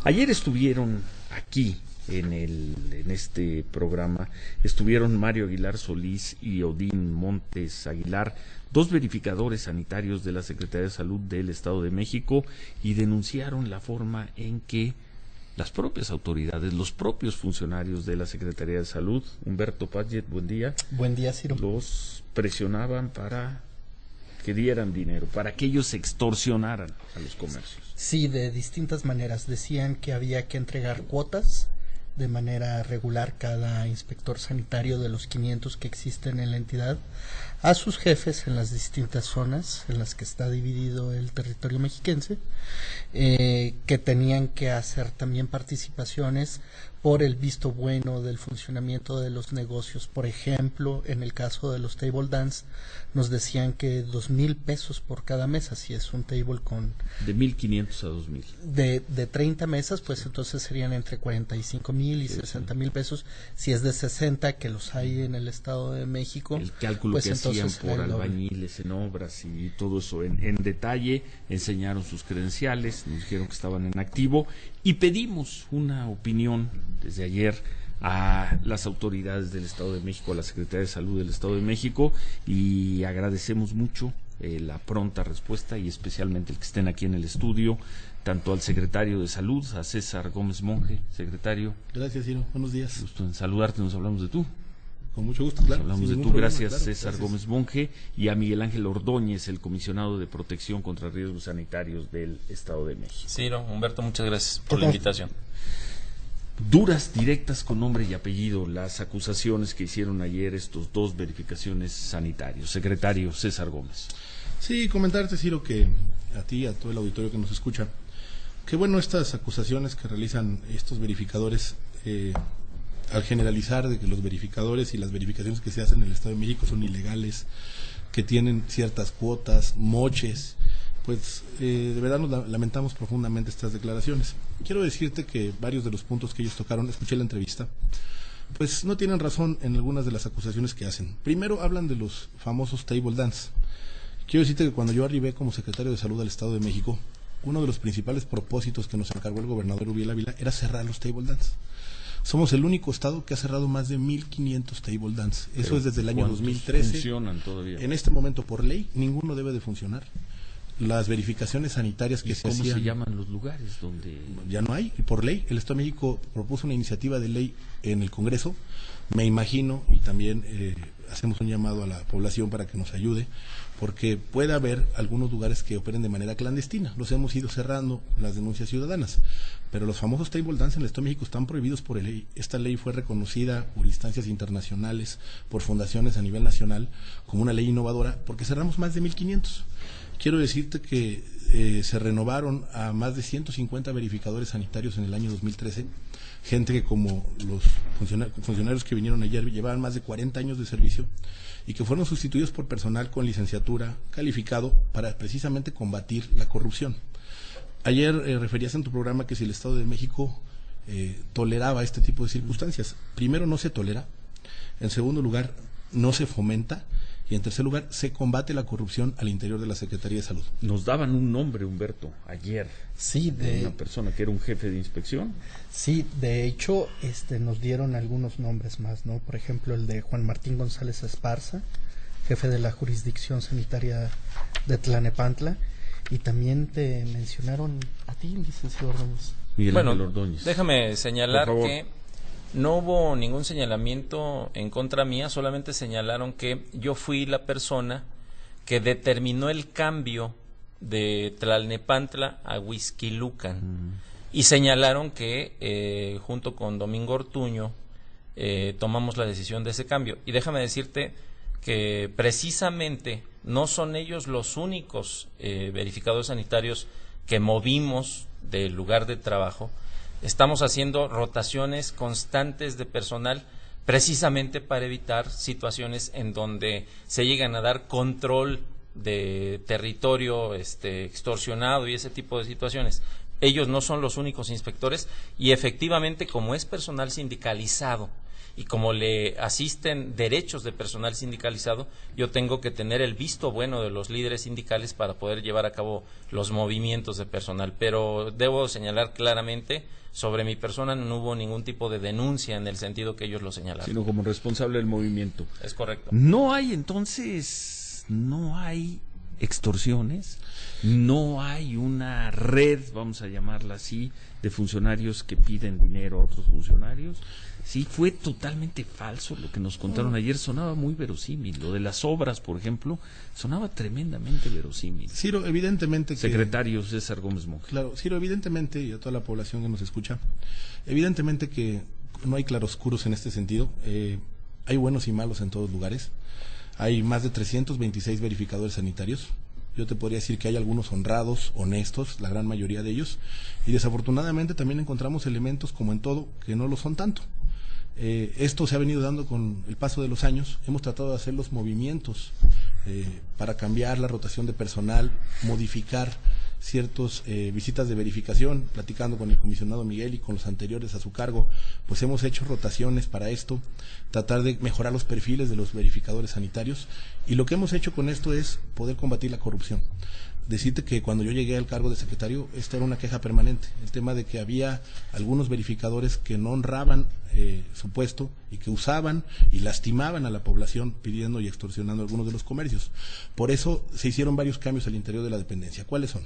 Ayer estuvieron aquí en este programa, estuvieron Mario Aguilar Solís y Odín Montes Aguilar, dos verificadores sanitarios de la Secretaría de Salud del Estado de México, y denunciaron la forma en que las propias autoridades, los propios funcionarios de la Secretaría de Salud, Humberto Padgett, buen día. Buen día, Ciro. Los presionaban para que dieran dinero, para que ellos extorsionaran a los comercios. Sí, de distintas maneras. Decían que había que entregar cuotas de manera regular cada inspector sanitario de los 500 que existen en la entidad a sus jefes en las distintas zonas en las que está dividido el territorio mexiquense, que tenían que hacer también participaciones por el visto bueno del funcionamiento de los negocios. Por ejemplo, en el caso de los table dance, nos decían que 2,000 pesos por cada mesa, si es un table con... De 1,500 a 2,000. De 30 mesas, pues entonces serían entre 45,000 y 60,000 pesos. Si es de 60, que los hay en el Estado de México. El cálculo pues que hacían por albañiles en obras y todo eso en detalle, enseñaron sus credenciales, nos dijeron que estaban en activo y pedimos una opinión desde ayer a las autoridades del Estado de México, a la Secretaría de Salud del Estado de México, y agradecemos mucho la pronta respuesta y especialmente el que estén aquí en el estudio, tanto al secretario de Salud, a César Gómez Monje. Secretario. Gracias, Ciro. Buenos días. Gusto en saludarte, nos hablamos de tú. Con mucho gusto, claro. Nos hablamos de tú, problema, gracias, claro, César gracias. Gómez Monje, y a Miguel Ángel Ordóñez, el comisionado de protección contra riesgos sanitarios del Estado de México. Ciro, Humberto, muchas gracias por la invitación. Duras, directas, con nombre y apellido, las acusaciones que hicieron ayer estos dos verificaciones sanitarios. Secretario César Gómez. Sí, comentarte, Ciro, que a ti y a todo el auditorio que nos escucha, que bueno, estas acusaciones que realizan estos verificadores, al generalizar de que los verificadores y las verificaciones que se hacen en el Estado de México son ilegales, que tienen ciertas cuotas, moches, pues de verdad nos lamentamos profundamente estas declaraciones. Quiero decirte que varios de los puntos que ellos tocaron, escuché la entrevista, pues no tienen razón en algunas de las acusaciones que hacen. Primero hablan de los famosos table dance. Quiero decirte que cuando yo arribé como secretario de Salud del Estado de México, uno de los principales propósitos que nos encargó el gobernador Uriel Ávila era cerrar los table dance. Somos el único estado que ha cerrado más de 1,500 table dance. Eso es desde el año 2013. ¿Funcionan todavía? En este momento, por ley, ninguno debe de funcionar. Las verificaciones sanitarias que se hacían... ¿Cómo se llaman los lugares donde...? Ya no hay, y por ley. El Estado de México propuso una iniciativa de ley en el Congreso. Me imagino, y también hacemos un llamado a la población para que nos ayude, porque puede haber algunos lugares que operen de manera clandestina. Los hemos ido cerrando las denuncias ciudadanas, pero los famosos table dance en el Estado de México están prohibidos por ley. Esta ley fue reconocida por instancias internacionales, por fundaciones a nivel nacional, como una ley innovadora, porque cerramos más de 1,500. Quiero decirte que se renovaron a más de 150 verificadores sanitarios en el año 2013, gente que, como los funcionarios que vinieron ayer, llevaban más de 40 años de servicio y que fueron sustituidos por personal con licenciatura calificado para precisamente combatir la corrupción. Ayer referías en tu programa que si el Estado de México toleraba este tipo de circunstancias. Primero, no se tolera. En segundo lugar, no se fomenta. Y en tercer lugar, se combate la corrupción al interior de la Secretaría de Salud. Nos daban un nombre, Humberto, ayer. Sí, de una persona que era un jefe de inspección. Sí, de hecho, nos dieron algunos nombres más, ¿no? Por ejemplo, el de Juan Martín González Esparza, jefe de la jurisdicción sanitaria de Tlalnepantla, y también te mencionaron a ti, licenciado Ordóñez. Miguel Ángel Ordóñez. Déjame señalar que no hubo ningún señalamiento en contra mía, solamente señalaron que yo fui la persona que determinó el cambio de Tlalnepantla a Huixquilucan. Y señalaron que junto con Domingo Ortuño tomamos la decisión de ese cambio. Y déjame decirte que precisamente no son ellos los únicos verificadores sanitarios que movimos del lugar de trabajo. Estamos haciendo rotaciones constantes de personal precisamente para evitar situaciones en donde se llegan a dar control de territorio extorsionado y ese tipo de situaciones. Ellos no son los únicos inspectores y efectivamente, como es personal sindicalizado y como le asisten derechos de personal sindicalizado, yo tengo que tener el visto bueno de los líderes sindicales para poder llevar a cabo los movimientos de personal. Pero debo señalar claramente, sobre mi persona no hubo ningún tipo de denuncia en el sentido que ellos lo señalaron. Sino como responsable del movimiento. Es correcto. No hay entonces, no hay extorsiones, no hay una red, vamos a llamarla así, de funcionarios que piden dinero a otros funcionarios. Sí, fue totalmente falso lo que nos contaron ayer, sonaba muy verosímil. Lo de las obras, por ejemplo, sonaba tremendamente verosímil. Ciro, evidentemente que... Secretario César Gómez Monge. Claro, Ciro, evidentemente, y a toda la población que nos escucha, evidentemente que no hay claroscuros en este sentido. Hay buenos y malos en todos lugares. Hay más de 326 verificadores sanitarios. Yo te podría decir que hay algunos honrados, honestos, la gran mayoría de ellos, y desafortunadamente también encontramos elementos, como en todo, que no lo son tanto. Esto se ha venido dando con el paso de los años. Hemos tratado de hacer los movimientos para cambiar la rotación de personal, modificar ciertas visitas de verificación, platicando con el comisionado Miguel y con los anteriores a su cargo, pues hemos hecho rotaciones para esto, tratar de mejorar los perfiles de los verificadores sanitarios, y lo que hemos hecho con esto es poder combatir la corrupción. Decirte que cuando yo llegué al cargo de secretario, esta era una queja permanente, el tema de que había algunos verificadores que no honraban su puesto y que usaban y lastimaban a la población pidiendo y extorsionando algunos de los comercios. Por eso se hicieron varios cambios al interior de la dependencia. ¿Cuáles son?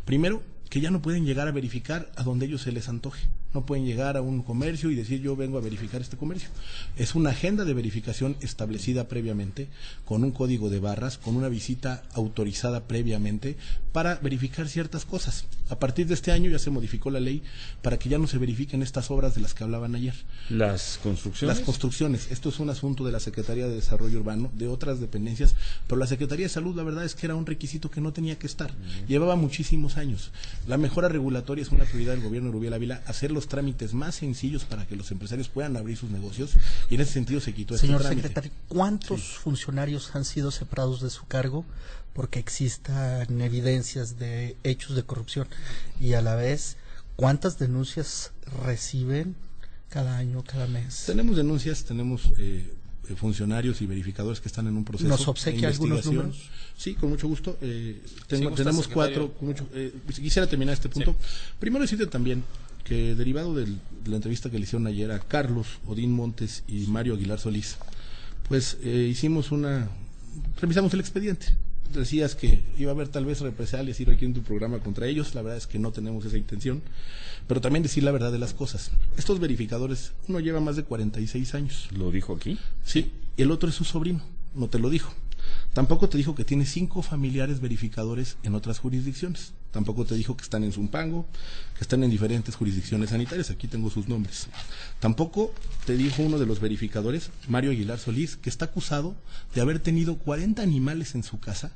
Primero, que ya no pueden llegar a verificar a donde ellos se les antoje. No pueden llegar a un comercio y decir yo vengo a verificar este comercio. Es una agenda de verificación establecida previamente, con un código de barras, con una visita autorizada previamente para verificar ciertas cosas. A partir de este año ya se modificó la ley para que ya no se verifiquen estas obras de las que hablaban ayer. ¿Las construcciones? Las construcciones. Esto es un asunto de la Secretaría de Desarrollo Urbano, de otras dependencias, pero la Secretaría de Salud, la verdad es que era un requisito que no tenía que estar. Llevaba muchísimos años. La mejora regulatoria es una prioridad del gobierno de Rubén Ávila, hacer los trámites más sencillos para que los empresarios puedan abrir sus negocios, y en ese sentido se quitó este trámite. Señor secretario, ¿cuántos funcionarios han sido separados de su cargo porque existan evidencias de hechos de corrupción? Y a la vez, ¿cuántas denuncias reciben cada año, cada mes? Tenemos denuncias, tenemos funcionarios y verificadores que están en un proceso. ¿Nos obsequia algunos números? Sí, con mucho gusto. Tenemos 4. Quisiera terminar este punto. Sí. Primero decirte también que derivado de la entrevista que le hicieron ayer a Carlos Odín Montes y Mario Aguilar Solís, pues revisamos el expediente. Decías que iba a haber tal vez represalias ir aquí en tu programa contra ellos. La verdad es que no tenemos esa intención, pero también decir la verdad de las cosas. Estos verificadores, uno lleva más de 46 años. ¿Lo dijo aquí? Sí, el otro es su sobrino, no te lo dijo. Tampoco te dijo que tiene 5 familiares verificadores en otras jurisdicciones. Tampoco te dijo que están en Zumpango, que están en diferentes jurisdicciones sanitarias. Aquí tengo sus nombres. Tampoco te dijo uno de los verificadores, Mario Aguilar Solís, que está acusado de haber tenido 40 animales en su casa,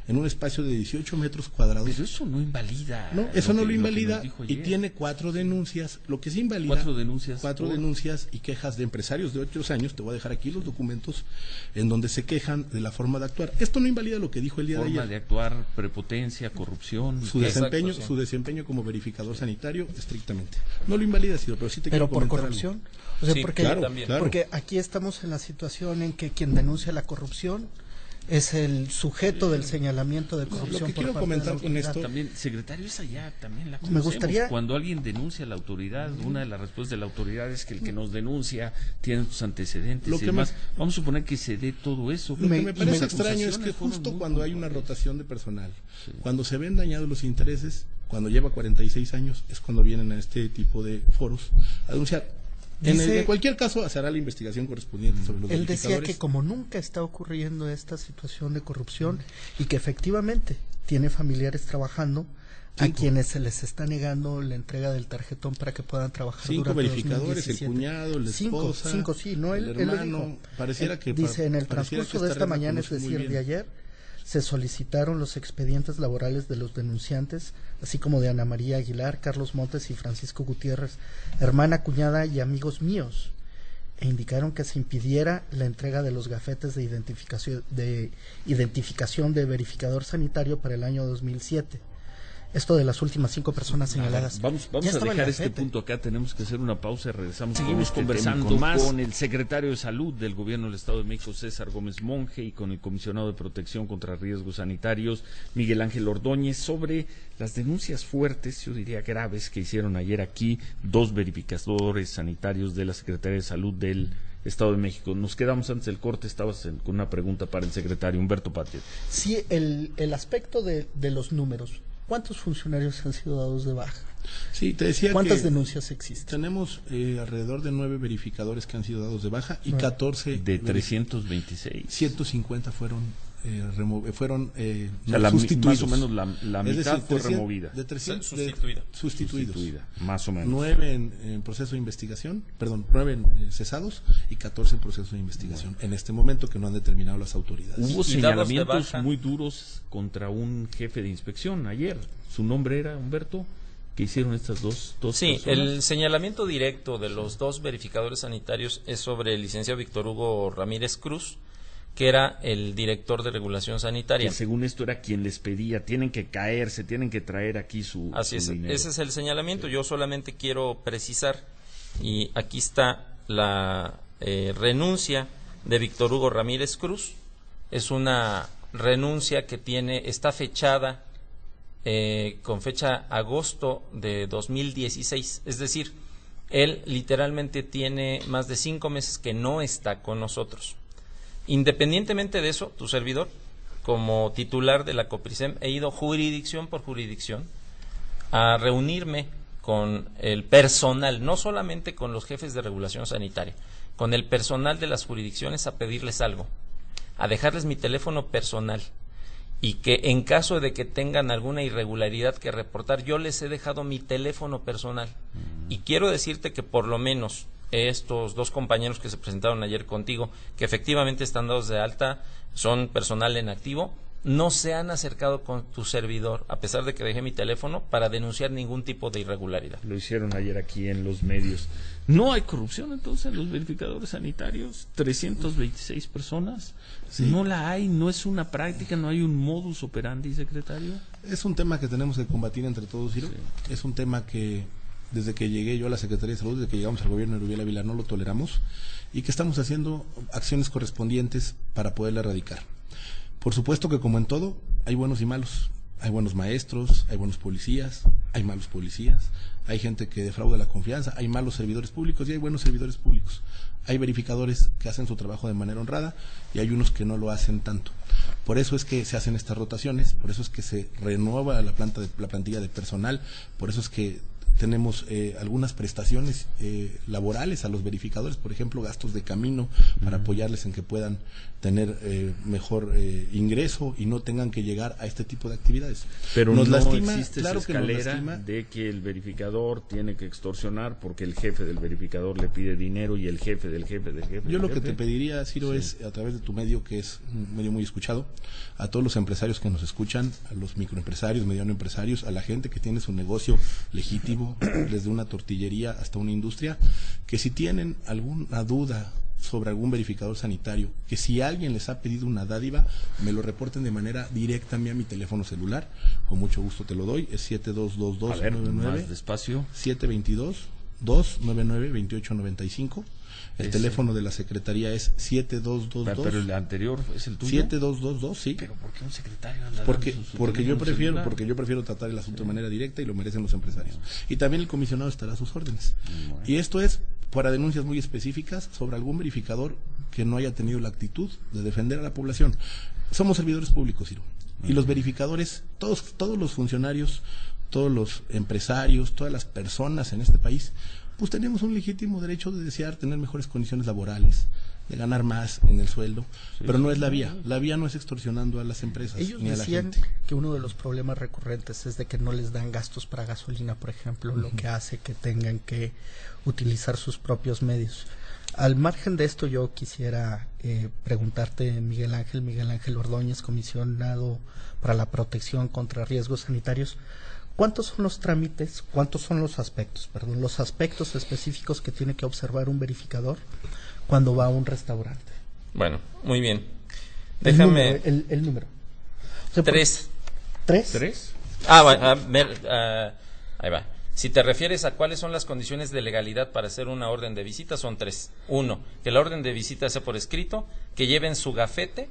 en un espacio de 18 metros cuadrados. Pero eso no invalida. No, eso no lo invalida, y tiene 4 denuncias. Lo que sí invalida... 4 denuncias. 4 denuncias y quejas de empresarios de 8 años. Te voy a dejar aquí los documentos en donde se quejan de la forma de actuar. Esto no invalida lo que dijo el día de ayer. Forma de actuar, prepotencia, corrupción. Su desempeño como verificador sanitario, estrictamente. No lo invalida, pero sí te quiero comentar. ¿Pero por corrupción? Algo. O sea, sí, claro. Porque aquí estamos en la situación en que quien denuncia la corrupción es el sujeto del señalamiento de corrupción. Lo que quiero comentar con esto también, secretario, es allá también la conocemos. Me gustaría, cuando alguien denuncia a la autoridad, una de las respuestas de la autoridad es que el que nos denuncia tiene sus antecedentes y demás. Vamos a suponer que se dé todo eso. Lo que me parece extraño es que justo cuando hay una rotación de personal, cuando se ven dañados los intereses, cuando lleva 46 años, es cuando vienen a este tipo de foros a denunciar. En cualquier caso, se hará la investigación correspondiente sobre los verificadores. Él decía que como nunca está ocurriendo esta situación de corrupción y que efectivamente tiene familiares trabajando a quienes se les está negando la entrega del tarjetón para que puedan trabajar 5 durante verificadores, 2017. El cuñado, la esposa, 5, sí, no, el hermano. Pareciera que dice, en el transcurso de esta mañana, es decir, de ayer, se solicitaron los expedientes laborales de los denunciantes, así como de Ana María Aguilar, Carlos Montes y Francisco Gutiérrez, hermana, cuñada y amigos míos, e indicaron que se impidiera la entrega de los gafetes de identificación de verificador sanitario para el año 2007. Esto de las últimas 5 personas señaladas. Vamos ya a estaba en dejar la este FETE. punto acá, tenemos que hacer una pausa y regresamos. Seguimos con este conversando tema y más. con el secretario de Salud del Gobierno del Estado de México, César Gómez Monje, y con el comisionado de Protección contra Riesgos Sanitarios, Miguel Ángel Ordóñez, sobre las denuncias fuertes, yo diría graves, que hicieron ayer aquí 2 verificadores sanitarios de la Secretaría de Salud del Estado de México. Nos quedamos antes del corte, estabas con una pregunta para el secretario Humberto Patia. Sí, el aspecto de los números. ¿Cuántos funcionarios han sido dados de baja? Sí, te decía ¿Cuántas que denuncias existen? tenemos alrededor de 9 verificadores que han sido dados de baja y 14 De 326. 150 fueron O sea, sustituidos. más o menos la Es mitad decir, fue 300 removida. De 300, Sustituida. sustituidos. Más o menos. 9 en proceso de investigación, 9 cesados y 14 en proceso de investigación en este momento, que no han determinado las autoridades. Hubo Y dados de señalamientos baja. muy duros contra un jefe de inspección ayer. Su nombre era Humberto, que hicieron estas dos Sí, personas. el señalamiento directo de los 2 verificadores sanitarios es sobre el licenciado Víctor Hugo Ramírez Cruz, que era el director de regulación sanitaria. Que según esto era quien les pedía, tienen que caerse, tienen que traer aquí su Así es, dinero. ese es el señalamiento. Yo solamente quiero precisar, y aquí está la renuncia de Víctor Hugo Ramírez Cruz. Es una renuncia que está fechada con fecha agosto de 2016. Es decir, él literalmente tiene más de 5 meses que no está con nosotros. Independientemente de eso, tu servidor, como titular de la COPRISEM, he ido jurisdicción por jurisdicción a reunirme con el personal, no solamente con los jefes de regulación sanitaria, con el personal de las jurisdicciones, a pedirles algo, a dejarles mi teléfono personal, y que en caso de que tengan alguna irregularidad que reportar, yo les he dejado mi teléfono personal. Y quiero decirte que por lo menos estos 2 compañeros que se presentaron ayer contigo, que efectivamente están dados de alta, son personal en activo, no se han acercado con tu servidor, a pesar de que dejé mi teléfono, para denunciar ningún tipo de irregularidad. Lo hicieron ayer aquí en los medios. ¿No hay corrupción entonces en los verificadores sanitarios? 326 personas. Sí. No la hay, no es una práctica, no hay un modus operandi, secretario. Es un tema que tenemos que combatir entre todos, Ciro. Sí. Es un tema que desde que llegué yo a la Secretaría de Salud, desde que llegamos al gobierno de Rubiel Ávila, no lo toleramos, y que estamos haciendo acciones correspondientes para poderla erradicar. Por supuesto que, como en todo, hay buenos y malos. Hay buenos maestros, hay buenos policías, hay malos policías, hay gente que defrauda la confianza, hay malos servidores públicos y hay buenos servidores públicos. Hay verificadores que hacen su trabajo de manera honrada y hay unos que no lo hacen tanto. Por eso es que se hacen estas rotaciones, por eso es que se renueva la plantilla de personal, por eso es que tenemos algunas prestaciones laborales a los verificadores, por ejemplo, gastos de camino para apoyarles en que puedan tener mejor ingreso y no tengan que llegar a este tipo de actividades. Pero nos no lastima, existe claro esa que nos escalera lastima. de que el verificador tiene que extorsionar porque el jefe del verificador le pide dinero y el jefe del jefe del jefe. Yo del lo que jefe. te pediría, Ciro, es a través de tu medio, que es un medio muy escuchado, a todos los empresarios que nos escuchan, a los microempresarios, mediano empresarios, a la gente que tiene su negocio legítimo, desde una tortillería hasta una industria, que si tienen alguna duda sobre algún verificador sanitario, que si alguien les ha pedido una dádiva, me lo reporten de manera directa a mí, a mi teléfono celular, con mucho gusto te lo doy, es 722299, más despacio. 722-299-2895. El teléfono de la Secretaría es 7222. Pero el anterior es el tuyo. 7222, sí. Pero ¿por qué un secretario anda Porque dando su yo teléfono prefiero celular? porque yo prefiero tratar el asunto de manera directa y lo merecen los empresarios. Y también el comisionado estará a sus órdenes. Bueno. Y esto es para denuncias muy específicas sobre algún verificador que no haya tenido la actitud de defender a la población. Somos servidores públicos, Ciro. Y los verificadores, todos los funcionarios, todos los empresarios, todas las personas en este país, pues tenemos un legítimo derecho de desear tener mejores condiciones laborales, de ganar más en el sueldo, pero no es la vía. La vía no es extorsionando a las empresas Ellos ni a la decían gente. que uno de los problemas recurrentes es de que no les dan gastos para gasolina, por ejemplo, lo que hace que tengan que utilizar sus propios medios. Al margen de esto, yo quisiera preguntarte, Miguel Ángel Ordóñez, comisionado para la protección contra riesgos sanitarios, ¿cuántos son los trámites, cuántos son los aspectos específicos que tiene que observar un verificador cuando va a un restaurante? Bueno, muy bien. Déjame... El número. O sea, Tres. ¿Tres? ¿Tres? Ahí va. Si te refieres a cuáles son las condiciones de legalidad para hacer una orden de visita, son 3. 1, que la orden de visita sea por escrito, que lleven su gafete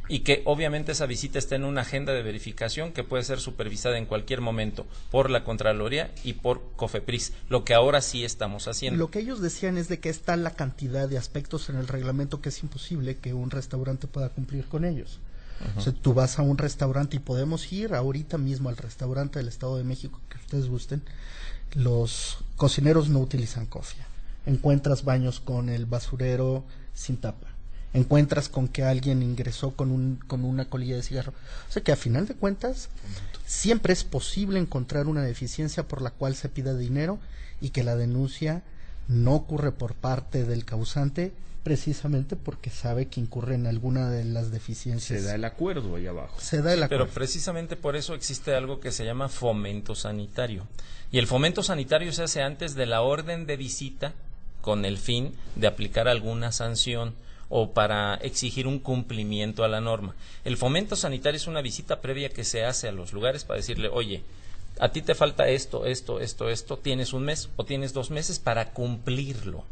y que obviamente esa visita esté en una agenda de verificación que puede ser supervisada en cualquier momento por la Contraloría y por COFEPRIS, lo que ahora sí estamos haciendo. Lo que ellos decían es de que está la cantidad de aspectos en el reglamento que es imposible que un restaurante pueda cumplir con ellos. O sea, tú vas a un restaurante y podemos ir ahorita mismo al restaurante del Estado de México que ustedes gusten. Los cocineros no utilizan cofia. Encuentras baños con el basurero sin tapa. Encuentras con que alguien ingresó con una colilla de cigarro. O sea que a final de cuentas siempre es posible encontrar una deficiencia por la cual se pida dinero y que la denuncia no ocurre por parte del causante, precisamente porque sabe que incurre en alguna de las deficiencias. Se da el acuerdo ahí abajo. Se da el acuerdo. Pero precisamente por eso existe algo que se llama fomento sanitario. Y el fomento sanitario se hace antes de la orden de visita con el fin de aplicar alguna sanción o para exigir un cumplimiento a la norma. El fomento sanitario es una visita previa que se hace a los lugares para decirle, oye, a ti te falta esto, tienes un mes o tienes 2 meses para cumplirlo.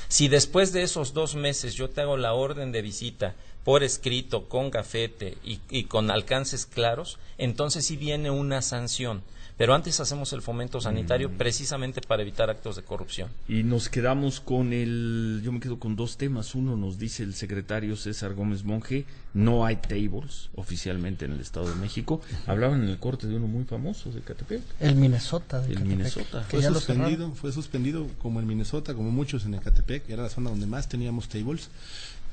Si después de esos 2 meses yo te hago la orden de visita por escrito, con gafete y con alcances claros, entonces sí viene una sanción. Pero antes hacemos el fomento sanitario precisamente para evitar actos de corrupción. Y nos quedamos con yo me quedo con 2 temas. Uno, nos dice el secretario César Gómez Monje, no hay tables oficialmente en el Estado de México. Hablaban en el corte de uno muy famoso de Ecatepec. El Minnesota. El Minnesota. Fue suspendido como el Minnesota, como muchos en Ecatepec, era la zona donde más teníamos tables.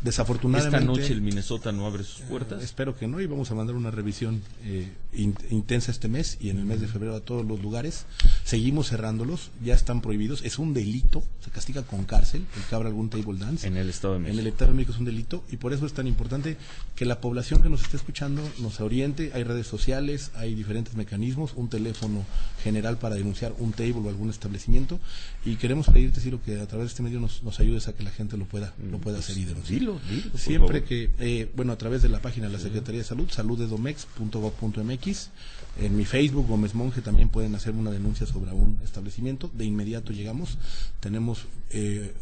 Desafortunadamente, esta noche el Minnesota no abre sus puertas. Espero que no, y vamos a mandar una revisión intensa este mes y en el mes de febrero a todos los lugares. Seguimos cerrándolos, ya están prohibidos, es un delito, se castiga con cárcel el que abra algún table dance. En el Estado de México. En el Estado de México es un delito y por eso es tan importante que la población que nos esté escuchando nos oriente. Hay redes sociales, hay diferentes mecanismos, un teléfono general para denunciar un table o algún establecimiento, y queremos pedirte, Ciro, que a través de este medio nos ayudes a que la gente lo pueda hacer y denunciar. Dilo, siempre que, a través de la página de la Secretaría de Salud, saludedomex.gov.mx, en mi Facebook, Gómez Monje, también pueden hacer una denuncia sobre un establecimiento. De inmediato llegamos, tenemos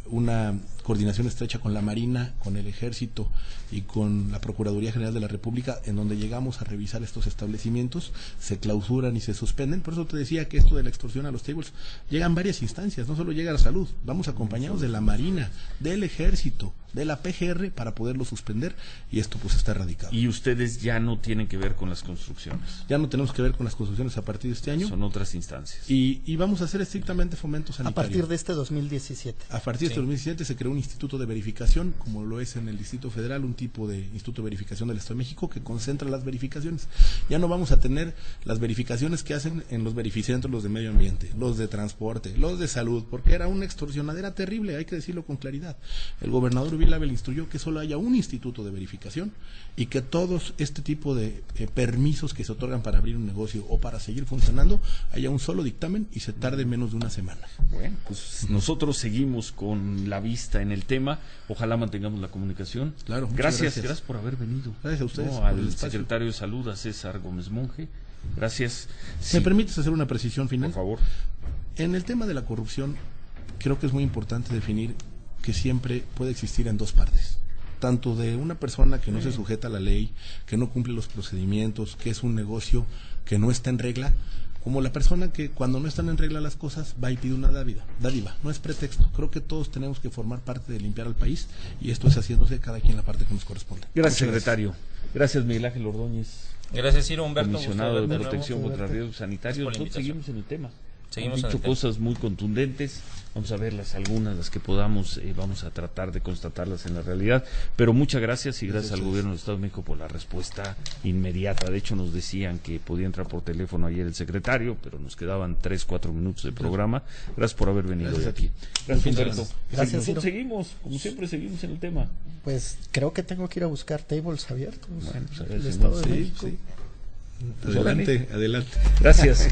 una coordinación estrecha con la Marina, con el Ejército y con la Procuraduría General de la República, en donde llegamos a revisar estos establecimientos, se clausuran y se suspenden. Por eso te decía que esto de la extorsión a los tables llegan varias instancias, no solo llega a la salud, vamos acompañados de la Marina, del Ejército, de la PGR para poderlo suspender, y esto pues está erradicado. Y ustedes ya no tienen que ver con las construcciones. Ya no tenemos que ver con las construcciones a partir de este año. Son otras instancias. Y vamos a hacer estrictamente fomento sanitario. A partir de este 2017. A partir de este 2017 se creó un instituto de verificación, como lo es en el Distrito Federal, un tipo de instituto de verificación del Estado de México que concentra las verificaciones. Ya no vamos a tener las verificaciones que hacen en los verificentros, los de medio ambiente, los de transporte, los de salud, porque era una extorsionadera terrible, hay que decirlo con claridad. El gobernador Vilabel instruyó que solo haya un instituto de verificación y que todos este tipo de permisos que se otorgan para abrir un negocio o para seguir funcionando, haya un solo dictamen y se tarde menos de una semana. Bueno, pues nosotros seguimos con la vista en el tema, ojalá mantengamos la comunicación. Claro, gracias por haber venido. Gracias a ustedes. Al secretario de Salud, a César Gómez Monje. Gracias. ¿Me permites hacer una precisión final? Por favor. En el tema de la corrupción, creo que es muy importante definir que siempre puede existir en 2 partes. Tanto de una persona que no se sujeta a la ley, que no cumple los procedimientos, que es un negocio que no está en regla, como la persona que cuando no están en regla las cosas va y pide una dádiva. No es pretexto. Creo que todos tenemos que formar parte de limpiar al país, y esto es haciéndose cada quien la parte que nos corresponde. Gracias, secretario. Gracias, Miguel Ángel Ordóñez. Gracias, Ciro. Humberto. Comisionado de Protección contra Riesgos Sanitarios. Nosotros seguimos en el tema. Han dicho cosas muy contundentes, vamos a verlas, algunas, las que podamos, vamos a tratar de constatarlas en la realidad, pero muchas gracias y gracias al gobierno del Estado de México por la respuesta inmediata. De hecho nos decían que podía entrar por teléfono ayer el secretario, pero nos quedaban 3-4 minutos de programa. Gracias por haber venido hoy aquí. Gracias, Humberto. Gracias, nosotros seguimos, como siempre seguimos en el tema. Pues creo que tengo que ir a buscar tables abiertos. Bueno, pues el Estado de México. Sí. Adelante. Gracias.